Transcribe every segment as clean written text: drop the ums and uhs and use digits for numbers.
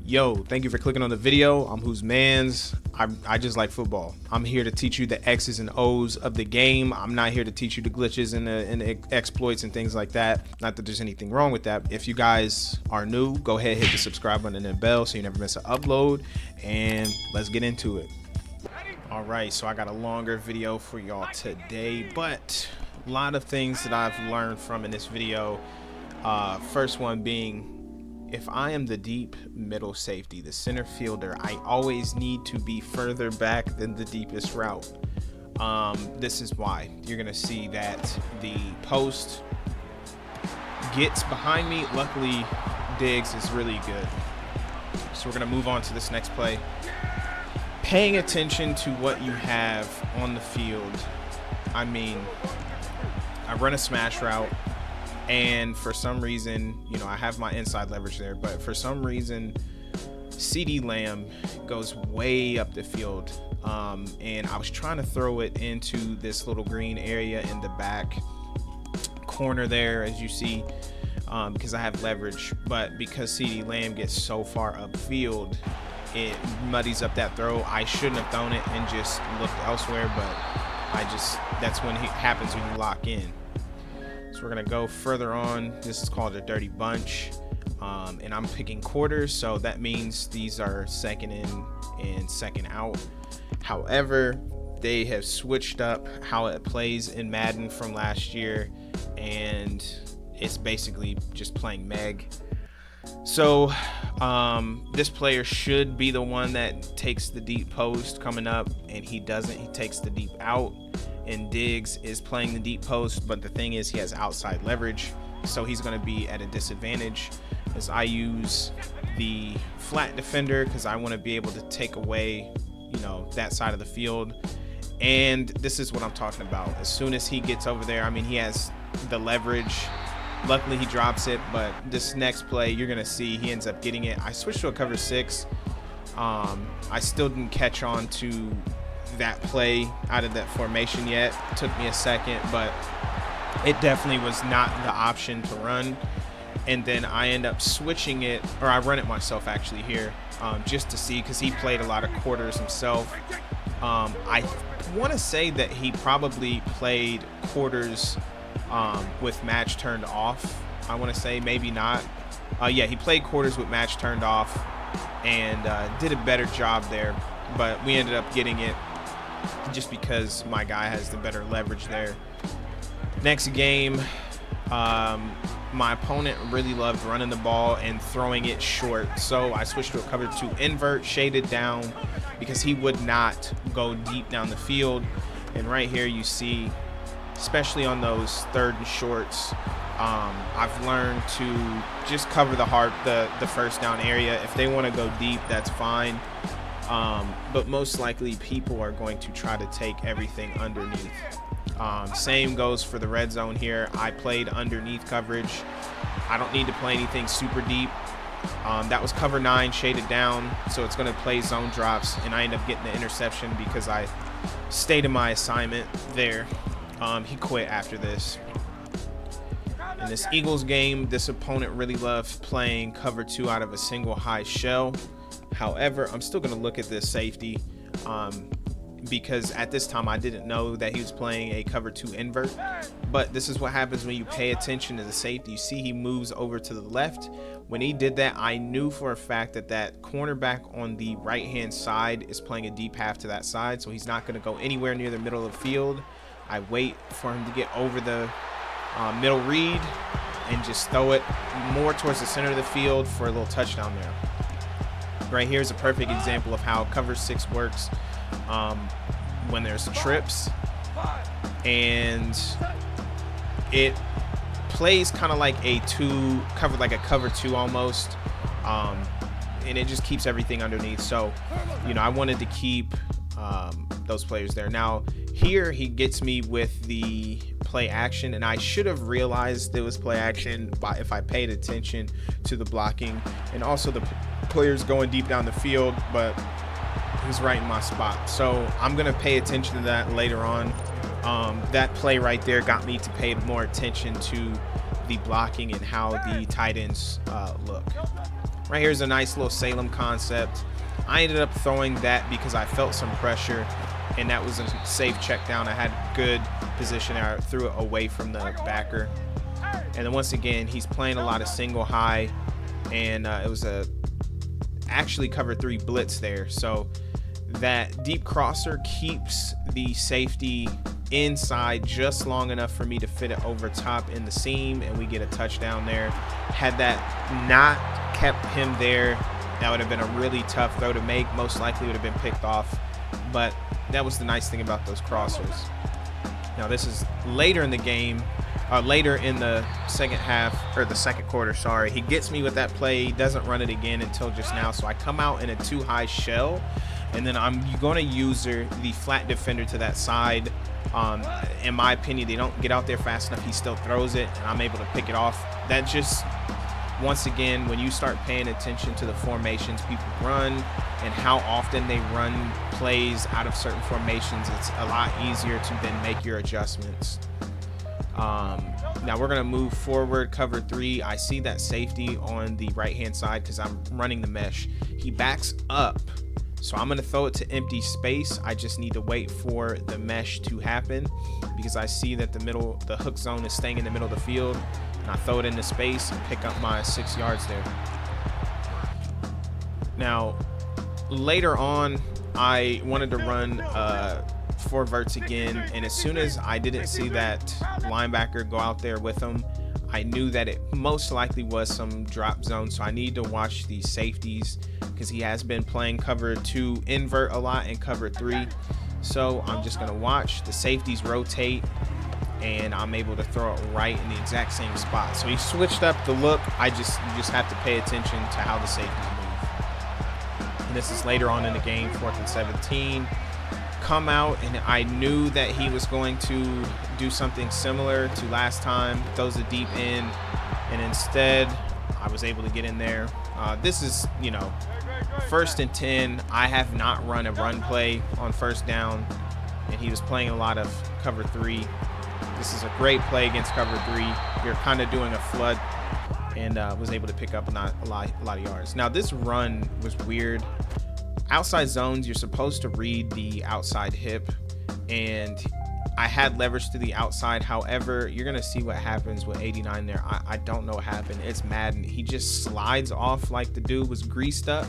Yo, thank you for clicking on the video. I'm Who's Mans. I just like football. I'm here to teach you the X's and O's of the game. I'm not here to teach you the glitches and the exploits and things like that. Not that there's anything wrong with that. If you guys are new, go ahead, hit the subscribe button and the bell so you never miss an upload. And let's get into it. All right, so I got a longer video for y'all today, but a lot of things that I've learned from in this video. First one being, if I am the deep middle safety, the center fielder, I always need to be further back than the deepest route. This is why. You're gonna see that the post gets behind me. Luckily, Diggs is really good. So we're gonna move on to this next play. Paying attention to what you have on the field. I mean, I run a smash route, and for some reason, you know, I have my inside leverage there, but for some reason, CeeDee Lamb goes way up the field. And I was trying to throw it into this little green area in the back corner there, as you see, because I have leverage. But because CeeDee Lamb gets so far upfield, it muddies up that throw. I shouldn't have thrown it and just looked elsewhere, but that's when it happens when you lock in. So we're gonna go further on. This is called a dirty bunch, and I'm picking quarters, so that means these are second in and second out. However, they have switched up how it plays in Madden from last year, and it's basically just playing Meg. So this player should be the one that takes the deep post coming up, and he doesn't. He takes the deep out, and Diggs is playing the deep post, but the thing is he has outside leverage, so he's going to be at a disadvantage as I use the flat defender because I want to be able to take away, you know, that side of the field. And this is what I'm talking about. As soon as he gets over there, I mean, he has the leverage. Luckily he drops it, but this next play you're gonna see he ends up getting it. I switched to a cover 6. I still didn't catch on to that play out of that formation yet. It took me a second, but it definitely was not the option to run. And then I end up switching it, or I run it myself actually here, just to see, because he played a lot of quarters himself. I want to say that he probably played quarters with match turned off. I want to say maybe not. Yeah, he played quarters with match turned off and did a better job there, but we ended up getting it just because my guy has the better leverage there. Next game, my opponent really loved running the ball and throwing it short, so I switched to a cover 2 invert, shaded down, because he would not go deep down the field. And right here you see, especially on those third and shorts, I've learned to just cover the first down area. If they want to go deep, that's fine, but most likely people are going to try to take everything underneath. Same goes for the red zone here. I played underneath coverage. I don't need to play anything super deep. That was cover 9 shaded down, so it's going to play zone drops, and I end up getting the interception because I stayed in my assignment there. He quit after this. In this Eagles game, this opponent really loved playing cover 2 out of a single high shell. However, I'm still going to look at this safety because at this time I didn't know that he was playing a cover 2 invert. But this is what happens when you pay attention to the safety. You see he moves over to the left. When he did that, I knew for a fact that that cornerback on the right hand side is playing a deep half to that side, so he's not going to go anywhere near the middle of the field. I wait for him to get over the middle read and just throw it more towards the center of the field for a little touchdown there. Right here is a perfect example of how cover 6 works when there's trips, and it plays kind of like a cover 2 almost, and it just keeps everything underneath. So, you know, I wanted to keep those players there. Now here he gets me with the play action, and I should have realized there was play action if I paid attention to the blocking and also the players going deep down the field, but he's right in my spot. So I'm gonna pay attention to that later on That play right there got me to pay more attention to the blocking and how the tight ends look. Right here is a nice little Salem concept. I ended up throwing that because I felt some pressure, and that was a safe check down. I had good position there. I threw it away from the backer. And then once again, he's playing a lot of single high, and it was a actually cover 3 blitz there. So that deep crosser keeps the safety inside just long enough for me to fit it over top in the seam, and we get a touchdown there. Had that not kept him there, that would have been a really tough throw to make. Most likely would have been picked off, but that was the nice thing about those crossers. Now this is later in the game, later in the second half, or the second quarter, sorry. He gets me with that play. He doesn't run it again until just now, so I come out in a too high shell, and then I'm going to use the flat defender to that side. In my opinion, they don't get out there fast enough. He still throws it, and I'm able to pick it off. That just, once again, when you start paying attention to the formations people run and how often they run plays out of certain formations, it's a lot easier to then make your adjustments. Now we're going to move forward, cover 3. I see that safety on the right-hand side because I'm running the mesh. He backs up, so I'm going to throw it to empty space. I just need to wait for the mesh to happen because I see that the hook zone is staying in the middle of the field, and I throw it into space and pick up my 6 yards there. Now, later on, I wanted to run 4 verts again, and as soon as I didn't see that linebacker go out there with him, I knew that it most likely was some drop zone, so I need to watch the safeties because he has been playing cover 2 invert a lot and cover 3. So I'm just going to watch the safeties rotate, and I'm able to throw it right in the exact same spot. So he switched up the look. You just have to pay attention to how the safeties move. And this is later on in the game, 4th and 17. Come out, and I knew that he was going to do something similar to last time, throws a deep end, and instead I was able to get in there. This is, 1st and 10. I have not run a run play on 1st down, and he was playing a lot of cover 3. This is a great play against cover 3. You're kind of doing a flood, and was able to pick up a lot of yards. Now this run was weird. Outside zones, you're supposed to read the outside hip, and I had leverage to the outside. However, you're going to see what happens with 89 there. I don't know what happened. It's Madden. He just slides off like the dude was greased up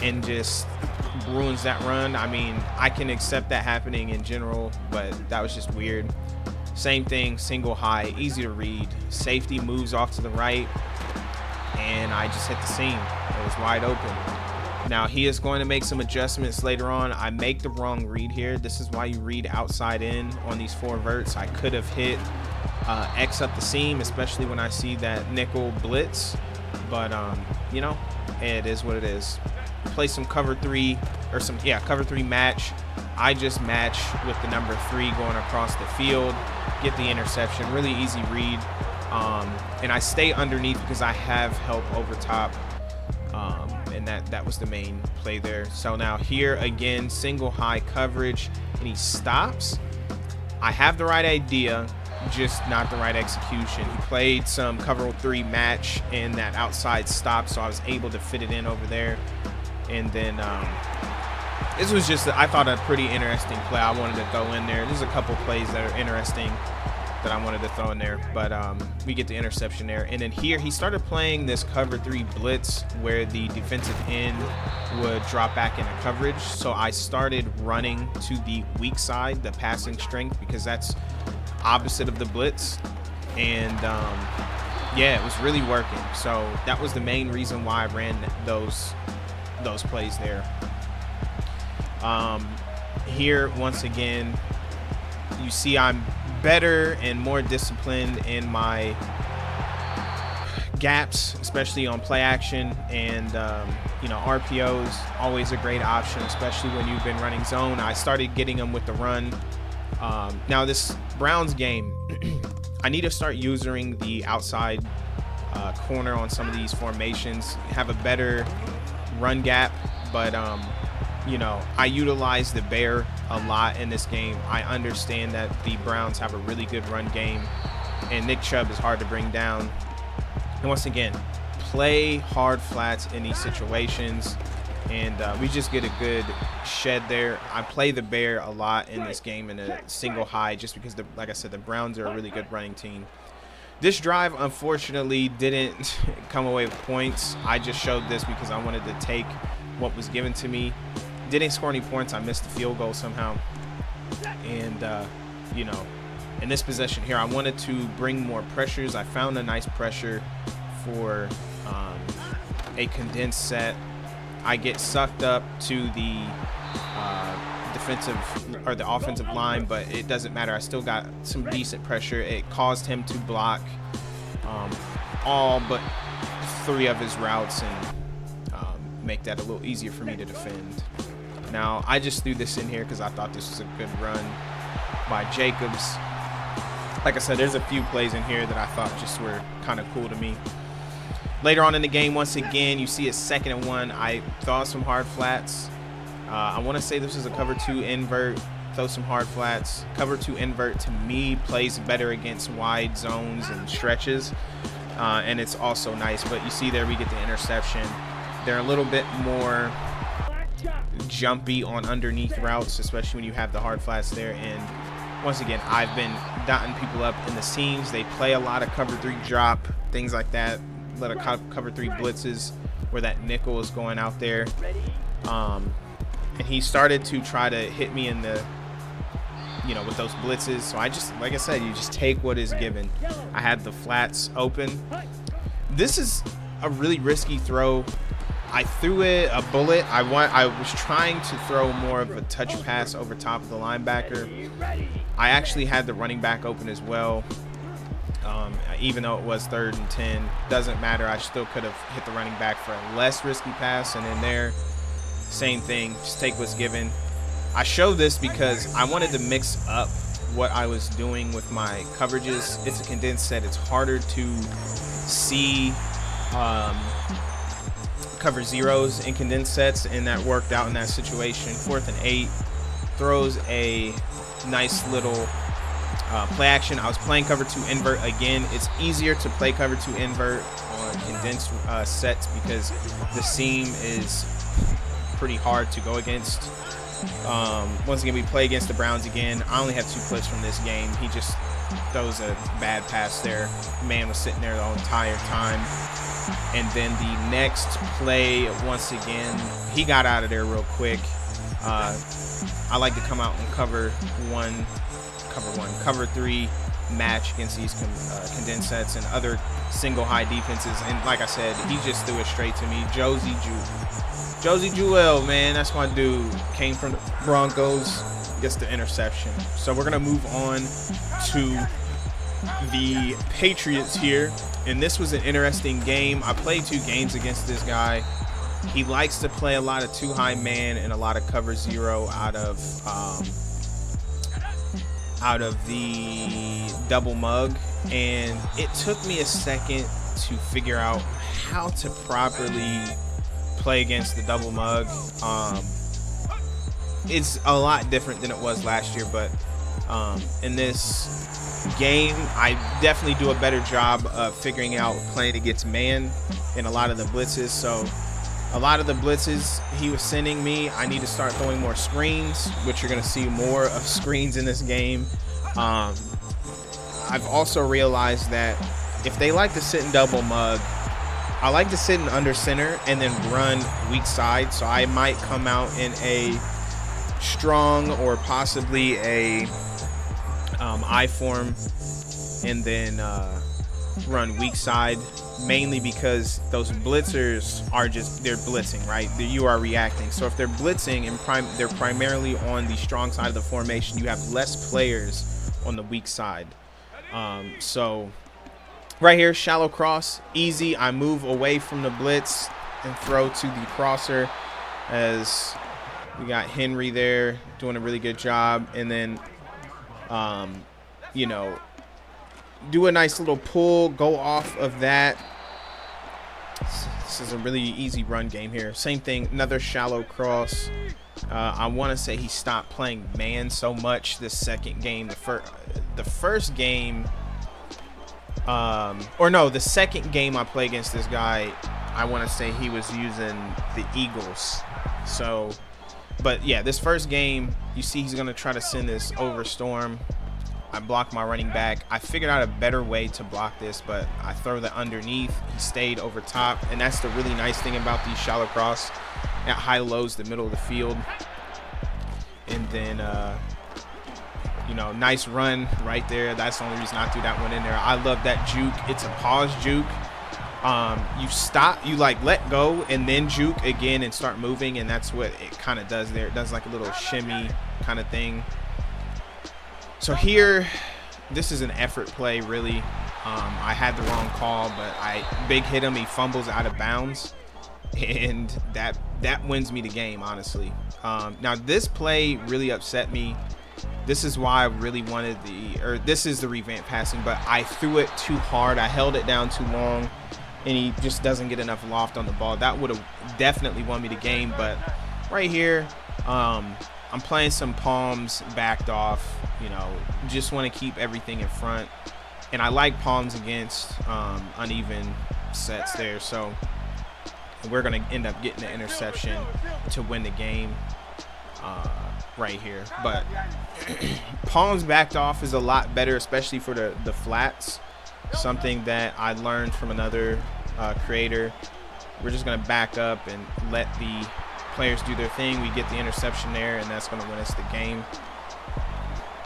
and just ruins that run. I mean, I can accept that happening in general, but that was just weird. Same thing, single high, easy to read. Safety moves off to the right, and I just hit the seam. It was wide open. Now he is going to make some adjustments later on. I make the wrong read here. This is why you read outside in on these 4 verts. I could have hit X up the seam, especially when I see that nickel blitz. But it is what it is. Play some cover 3 or cover 3 match. I just match with the number 3 going across the field, get the interception. Really easy read, and I stay underneath because I have help over top. And that was the main play there. So now here again, single high coverage, and he stops. I have the right idea, just not the right execution. He played some cover 3 match and that outside stop, so I was able to fit it in over there. And then this was just, I thought, a pretty interesting play I wanted to throw in there. There's a couple plays that are interesting that I wanted to throw in there, but we get the interception there. And then here he started playing this cover 3 blitz where the defensive end would drop back into coverage, so I started running to the weak side, the passing strength, because that's opposite of the blitz. And yeah, it was really working. So that was the main reason why I ran those plays there. Here once again, you see I'm better and more disciplined in my gaps, especially on play action, and RPOs always a great option, especially when you've been running zone. I started getting them with the run. Now this Browns game, I need to start using the outside corner on some of these formations, have a better run gap, but You know, I utilize the bear a lot in this game. I understand that the Browns have a really good run game, and Nick Chubb is hard to bring down. And once again, play hard flats in these situations, and we just get a good shed there. I play the bear a lot in this game in a single high just because, like I said, the Browns are a really good running team. This drive, unfortunately, didn't come away with points. I just showed this because I wanted to take what was given to me. Didn't score any points. I missed the field goal somehow. And, you know, in this possession here, I wanted to bring more pressures. I found a nice pressure for a condensed set. I get sucked up to the defensive or the offensive line, but it doesn't matter. I still got some decent pressure. It caused him to block all but 3 of his routes and make that a little easier for me to defend. Now, I just threw this in here because I thought this was a good run by Jacobs. Like I said, there's a few plays in here that I thought just were kind of cool to me. Later on in the game, once again, you see it's 2nd and 1. I throw some hard flats. I want to say this is a cover 2 invert. Throw some hard flats. Cover 2 invert, to me, plays better against wide zones and stretches. And it's also nice. But you see there, we get the interception. They're a little bit more jumpy on underneath routes, especially when you have the hard flats there. And once again, I've been dotting people up in the seams. They play a lot of cover 3 drop, things like that. A lot of cover 3 blitzes where that nickel is going out there. And he started to try to hit me in the, you know, with those blitzes. So I just, like I said, you just take what is given. I had the flats open. This is a really risky throw. I threw it a bullet. I was trying to throw more of a touch pass over top of the linebacker. I actually had the running back open as well. Even though it was 3rd and 10, doesn't matter. I still could have hit the running back for a less risky pass. And in there, same thing, just take what's given. I show this because I wanted to mix up what I was doing with my coverages. It's a condensed set. It's harder to see cover zeros in condensed sets, and that worked out in that situation. 4th and 8, throws a nice little play action. I was playing cover 2 invert again. It's easier to play cover 2 invert on condensed sets because the seam is pretty hard to go against. Once again, we play against the Browns again. I only have 2 clips from this game. He just throws a bad pass there. Man was sitting there the entire time. And then the next play, once again, he got out of there real quick. I like to come out and cover 3 match against these condensed sets and other single high defenses. And like I said, he just threw it straight to me. Josie Jewell, man, that's my dude. Came from the Broncos, gets the interception. So we're gonna move on to the Patriots here. And this was an interesting game. I played 2 games against this guy. He likes to play a lot of 2 high man and a lot of cover 0 out of the double mug. And it took me a second to figure out how to properly play against the double mug. It's a lot different than it was last year, but in this game, I definitely do a better job of figuring out playing against man in a lot of the blitzes. So a lot of the blitzes he was sending me, I need to start throwing more screens, which you're going to see more of screens in this game. I've also realized that if they like to sit in double mug, I like to sit in under center and then run weak side. So I might come out in a strong or possibly a I form and then run weak side, mainly because those blitzers are they're blitzing, right? You are reacting. So if they're blitzing and they're primarily on the strong side of the formation, you have less players on the weak side. So right here, shallow cross, easy. I move away from the blitz and throw to the crosser as we got Henry there doing a really good job. And then, you know, do a nice little pull, go off of that. This is a really easy run game here. Same thing, another shallow cross. I want to say he stopped playing man so much this second game. The first game, or no, the second game I play against this guy, I want to say he was using the Eagles. So, but yeah, this first game, you see he's going to try to send this over storm. I blocked my running back. I figured out a better way to block this, but I throw the underneath. He stayed over top, and that's the really nice thing about these shallow cross at high lows, the middle of the field. And then, you know, nice run right there. That's the only reason I threw that one in there. I love that juke. It's a pause juke. You stop, you like let go and then juke again and start moving, and that's what it kind of does there. It does like a little shimmy kind of thing. So here, this is an effort play, really. I had the wrong call, but I big hit him. He fumbles out of bounds, and that wins me the game, honestly. Now this play really upset me. This is why I really wanted this is the revamp passing, but I threw it too hard. I held it down too long, and he just doesn't get enough loft on the ball. That would have definitely won me the game, but right here, I'm playing some palms backed off, you know, just want to keep everything in front. And I like palms against uneven sets there. So we're going to end up getting the interception to win the game right here. But palms backed off is a lot better, especially for the flats. Something that I learned from another creator. We're just going to back up and let the players do their thing. We get the interception there, and that's going to win us the game.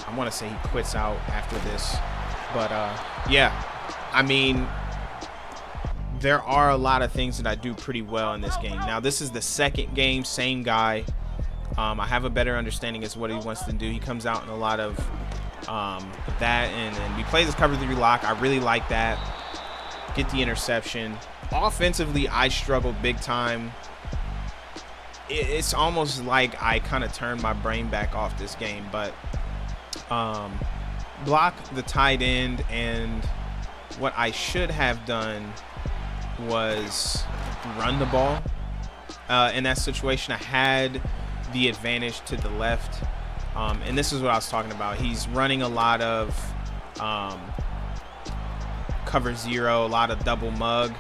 I want to say he quits out after this, but yeah, I mean, there are a lot of things that I do pretty well in this game. Now this is the second game, same guy. I have a better understanding as what he wants to do. He comes out in a lot of that, and we play this cover 3 lock. I really like that. Get the interception. Offensively, I struggled big time. It's almost like I kind of turned my brain back off this game, but block the tight end, and what I should have done was run the ball. In that situation, I had the advantage to the left, and this is what I was talking about. He's running a lot of cover 0, a lot of double mug,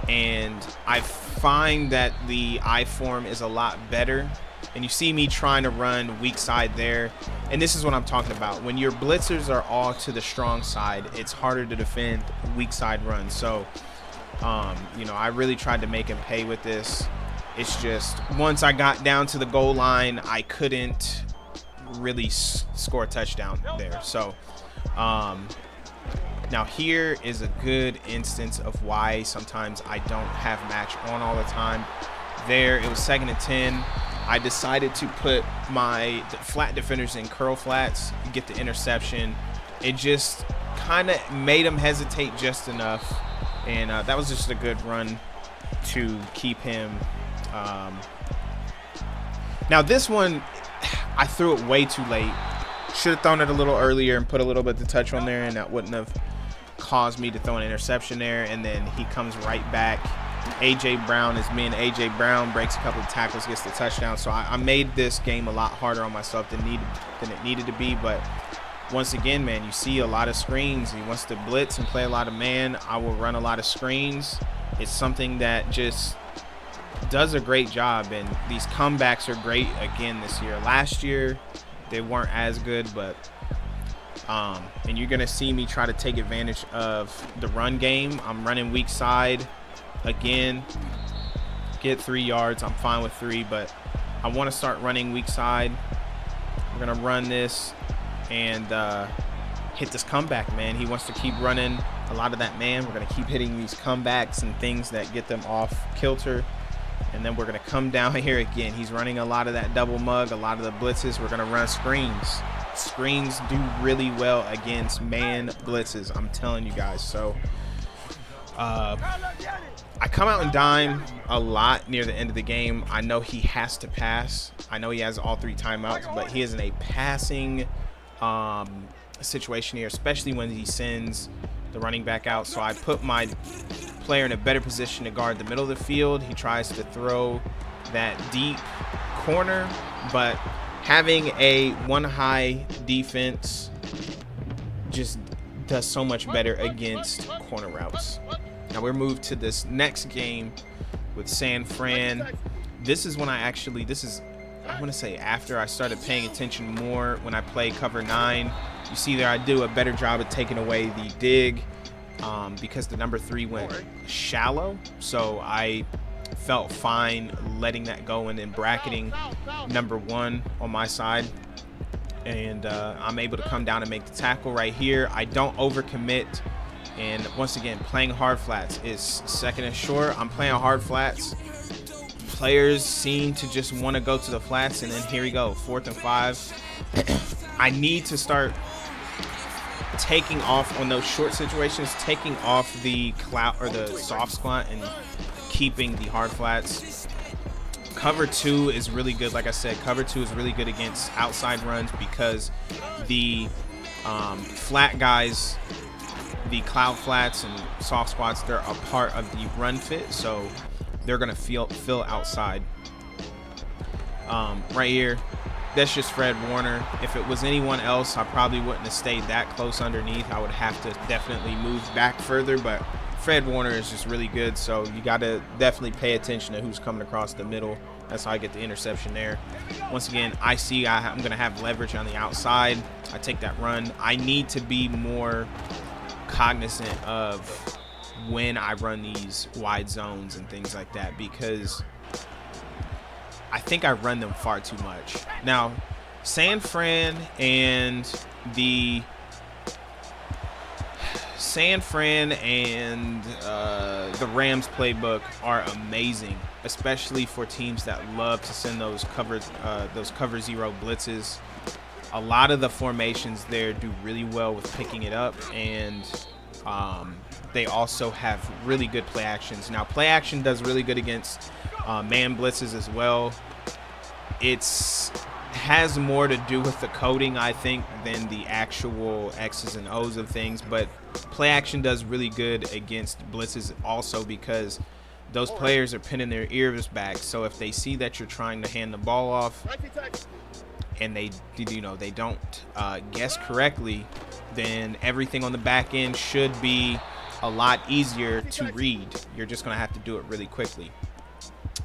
and I find that the I form is a lot better. And you see me trying to run weak side there, and this is what I'm talking about. When your blitzers are all to the strong side, it's harder to defend weak side runs. So you know, I really tried to make him pay with this. It's just once I got down to the goal line, I couldn't really score a touchdown there. So now here is a good instance of why sometimes I don't have match on all the time. There, it was 2nd and 10. I decided to put my flat defenders in curl flats, get the interception. It just kind of made him hesitate just enough, and that was just a good run to keep him. Now this one, I threw it way too late. Should have thrown it a little earlier and put a little bit of touch on there, and that wouldn't have caused me to throw an interception there. And then he comes right back. AJ Brown is me, and AJ Brown breaks a couple of tackles, gets the touchdown. So I made this game a lot harder on myself than it needed to be. But once again, man, you see a lot of screens. He wants to blitz and play a lot of man. I will run a lot of screens. It's something that just does a great job, and these comebacks are great again this year. Last year they weren't as good, but and you're gonna see me try to take advantage of the run game. I'm running weak side again, get 3 yards. I'm fine with 3, but I want to start running weak side. We're gonna run this and hit this comeback, man. He wants to keep running a lot of that man. We're gonna keep hitting these comebacks and things that get them off kilter. And then we're going to come down here again. He's running a lot of that double mug, a lot of the blitzes. We're going to run screens. Screens do really well against man blitzes, I'm telling you guys. So I come out and dime a lot near the end of the game. I know he has to pass. I know he has all 3 timeouts, but he is in a passing situation here, especially when he sends the running back out. So I put my player in a better position to guard the middle of the field. He tries to throw that deep corner, but having a one high defense just does so much better against corner routes. Now we're moved to this next game with San Fran. This is when I want to say after I started paying attention more when I play cover 9. You see there I do a better job of taking away the dig because the number 3 went shallow. So I felt fine letting that go and then bracketing number 1 on my side. And I'm able to come down and make the tackle right here. I don't overcommit. And once again, playing hard flats is second and short. I'm playing hard flats. Players seem to just want to go to the flats, and then here we go, 4th and 5. I need to start taking off on those short situations, taking off the clout or the soft squat and keeping the hard flats. Cover 2 is really good. Like I said, cover 2 is really good against outside runs because the flat guys, the cloud flats and soft squats, they're a part of the run fit, so they're gonna fill outside. Right here, that's just Fred Warner. If it was anyone else, I probably wouldn't have stayed that close underneath. I would have to definitely move back further, but Fred Warner is just really good, so you got to definitely pay attention to who's coming across the middle. That's how I get the interception there. Once again, I see I'm going to have leverage on the outside. I take that run. I need to be more cognizant of when I run these wide zones and things like that, because I think I run them far too much. Now, San Fran and the Rams playbook are amazing, especially for teams that love to send those cover 0 blitzes. A lot of the formations there do really well with picking it up, and they also have really good play actions. Now, play action does really good against man blitzes as well. It's has more to do with the coding, I think, than the actual X's and O's of things, but play action does really good against blitzes also because those players are pinning their ears back. So if they see that you're trying to hand the ball off and they don't guess correctly, then everything on the back end should be a lot easier to read. You're just going to have to do it really quickly.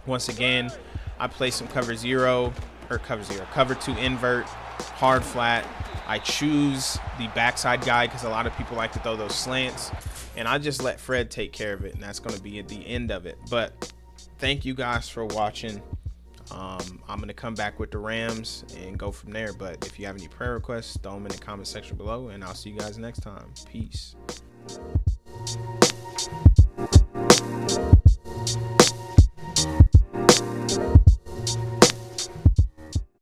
Once again, I play some cover 2 invert, hard flat. I choose the backside guy because a lot of people like to throw those slants, and I just let Fred take care of it, and that's going to be at the end of it. But thank you guys for watching. I'm going to come back with the Rams and go from there. But if you have any prayer requests, throw them in the comment section below, and I'll see you guys next time. Peace.